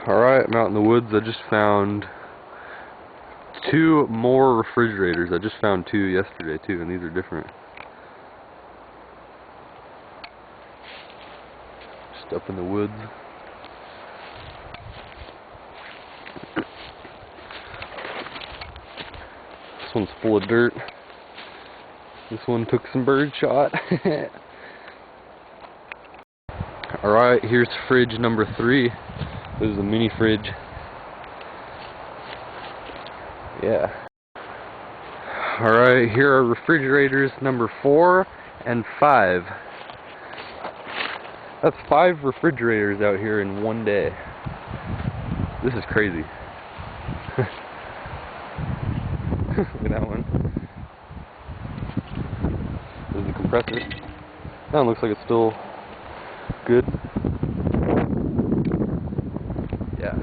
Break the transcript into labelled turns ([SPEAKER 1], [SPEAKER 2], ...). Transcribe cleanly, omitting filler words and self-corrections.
[SPEAKER 1] Alright, I'm out in the woods. I just found 2 more refrigerators. I just found 2 yesterday too, and these are different. Just up in the woods. This one's full of dirt. This one took some bird shot. Alright, here's fridge number 3. This is a mini fridge. Yeah. Alright, here are refrigerators number 4 and 5. That's 5 refrigerators out here in one day. This is crazy. Look at that one. There's the compressor. That one looks like it's still good. Yeah.